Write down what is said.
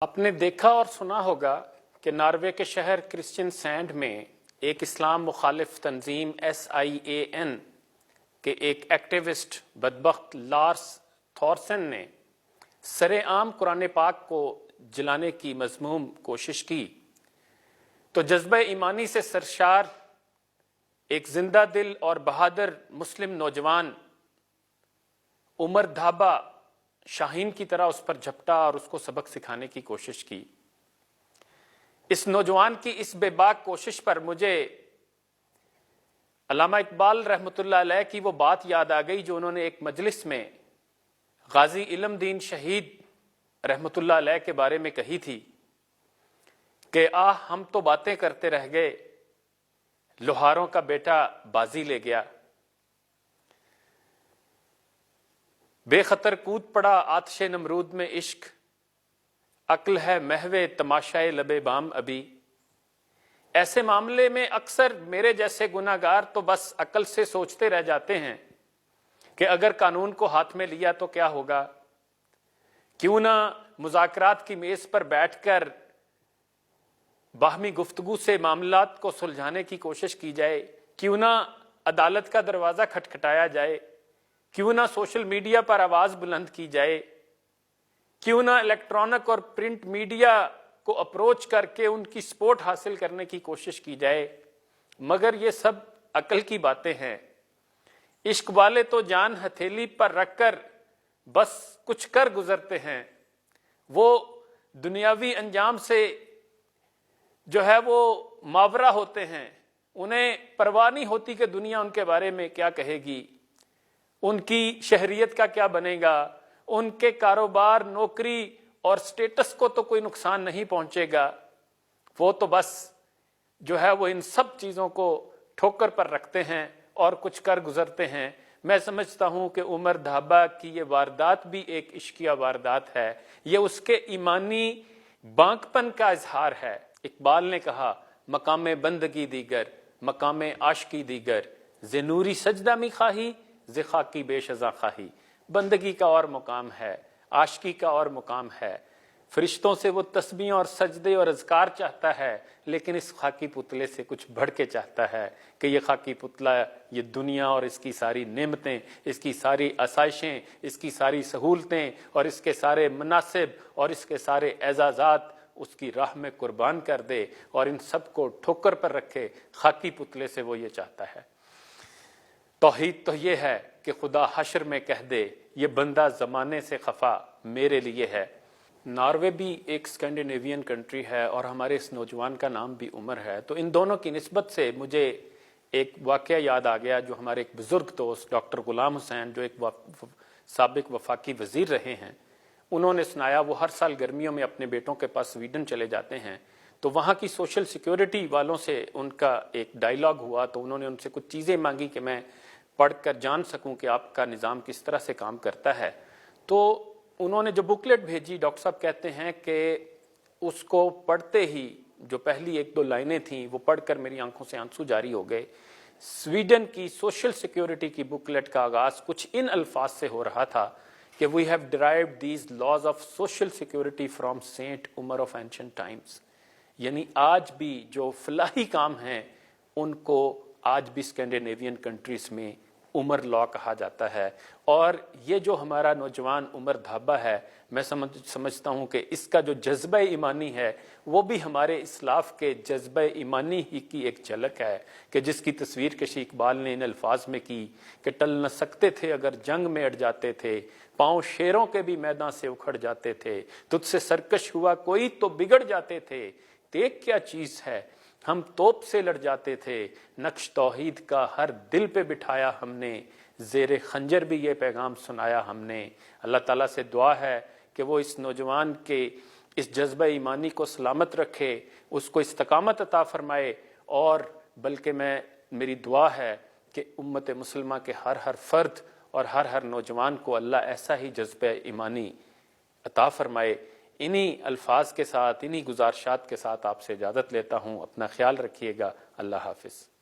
आपने देखा और सुना होगा कि नॉर्वे के शहर क्रिस्टियनसैंड में एक इस्लाम मुखालिफ तंजीम SIAN के एक एक्टिविस्ट बदबख्त लार्स थॉरसन ने सरेआम कुरान पाक को जलाने की मज़मूम कोशिश की तो जज्बा ईमानी से सरशार एक जिंदा दिल और बहादुर मुस्लिम नौजवान उमर धाबा शाहीन की तरह उस पर झपटा और उसको सबक सिखाने की कोशिश की। इस नौजवान की इस बेबाक कोशिश पर मुझे अल्लामा इकबाल रहमतुल्लाह अलैह की वो बात याद आ गई जो उन्होंने एक मजलिस में गाजी इल्मदीन शहीद रहमतुल्लाह अलैह के बारे में कही थी कि हम तो बातें करते रह गए, लोहारों का बेटा बाजी ले गया। बेखतर कूद पड़ा आतिशे नमरूद में इश्क, अक्ल है महवे तमाशाए लबे बाम अभी। ऐसे मामले में अक्सर मेरे जैसे गुनाहगार तो बस अक्ल से सोचते रह जाते हैं कि अगर कानून को हाथ में लिया तो क्या होगा। क्यों ना मुज़ाकरात की मेज पर बैठकर बाहमी गुफ्तगू से मामलात को सुलझाने की कोशिश की जाए, क्यों ना अदालत का दरवाजा खटखटाया जाए, क्यों ना सोशल मीडिया पर आवाज बुलंद की जाए, क्यों ना इलेक्ट्रॉनिक और प्रिंट मीडिया को अप्रोच करके उनकी सपोर्ट हासिल करने की कोशिश की जाए। मगर ये सब अकल की बातें हैं। इश्क वाले तो जान हथेली पर रखकर बस कुछ कर गुजरते हैं। वो दुनियावी अंजाम से जो है वो मावरा होते हैं। उन्हें परवाह नहीं होती कि दुनिया उनके बारे में क्या कहेगी, उनकी शहरियत का क्या बनेगा, उनके कारोबार नौकरी और स्टेटस को तो कोई नुकसान नहीं पहुंचेगा। वो तो बस जो है वो इन सब चीज़ों को ठोकर पर रखते हैं और कुछ कर गुजरते हैं। मैं समझता हूं कि उमर धाबा की ये वारदात भी एक इश्किया वारदात है। ये उसके ईमानी बांकपन का इजहार है। इकबाल ने कहा, मकामे बंदगी दीगर मकामे आशकी दीगर, ज़नूरी सजदा मी खाही ज़िखा की बेशज़ा खाही। बंदगी का और मुकाम है, आशकी का और मुकाम है। फरिश्तों से वो तस्बीह और सजदे और अज़कार चाहता है, लेकिन इस खाकी पुतले से कुछ बढ़ के चाहता है कि ये खाकी पुतला ये दुनिया और इसकी सारी नेमतें, इसकी सारी आसाइशें, इसकी सारी सहूलतें और इसके सारे मनासिब और इसके सारे एजाज़ात उसकी राह में कुर्बान कर दे और इन सब को ठोकर पर रखे। खाकी पुतले से वो ये चाहता है। तौहीद तो ये है कि खुदा हश्र में कह दे, ये बंदा ज़माने से खफा मेरे लिए है। नॉर्वे भी एक स्कैंडिनेवियन कंट्री है और हमारे इस नौजवान का नाम भी उमर है। तो इन दोनों की निस्बत से मुझे एक वाक़या याद आ गया जो हमारे एक बुज़ुर्ग दोस्त डॉक्टर गुलाम हुसैन, जो एक साबिक वफाकी वज़ीर रहे हैं, उन्होंने सुनाया। वो हर साल गर्मियों में अपने बेटों के पास स्वीडन चले जाते हैं, तो वहाँ की सोशल सिक्योरिटी वालों से उनका एक डायलॉग हुआ। तो उन्होंने उनसे कुछ चीज़ें मांगी कि मैं पढ़कर जान सकूं कि आपका निज़ाम किस तरह से काम करता है। तो उन्होंने जो बुकलेट भेजी, डॉक्टर साहब कहते हैं कि उसको पढ़ते ही जो पहली एक दो लाइनें थीं वो पढ़कर मेरी आंखों से आंसू जारी हो गए। स्वीडन की सोशल सिक्योरिटी की बुकलेट का आगाज़ कुछ इन अल्फाज से हो रहा था कि we have derived these laws of social security from saint Umar of ancient times. यानी आज भी जो फलाही काम हैं उनको आज भी स्कैंडिनेवियन कंट्रीज में उमर लॉ कहा जाता है। और ये जो हमारा नौजवान उमर धाबा है, मैं समझता हूँ कि इसका जो जज्बा ईमानी है वो भी हमारे इस्लाफ के जज्बा ईमानी ही की एक झलक है कि जिसकी तस्वीर कशी इकबाल ने इन अल्फाज में की कि टल न सकते थे अगर जंग में अड़ जाते थे, पाँव शेरों के भी मैदान से उखड़ जाते थे, तुझसे सरकश हुआ कोई तो बिगड़ जाते थे, देख क्या चीज़ है हम तोप से लड़ जाते थे, नक्श तौहीद का हर दिल पे बिठाया हमने, ज़ेरे खंजर भी ये पैगाम सुनाया हमने। अल्लाह ताला से दुआ है कि वो इस नौजवान के इस जज्बा ईमानी को सलामत रखे, उसको इस्तकामत अता फरमाए। और बल्कि मेरी दुआ है कि उम्मत मुसलमा के हर फर्द और हर नौजवान को अल्लाह ऐसा ही जज्बा ईमानी अता फरमाए। इन्हीं अल्फाज के साथ, इन्हीं गुजारिशात के साथ आपसे इजाज़त लेता हूँ। अपना ख्याल रखिएगा। अल्लाह हाफिज़।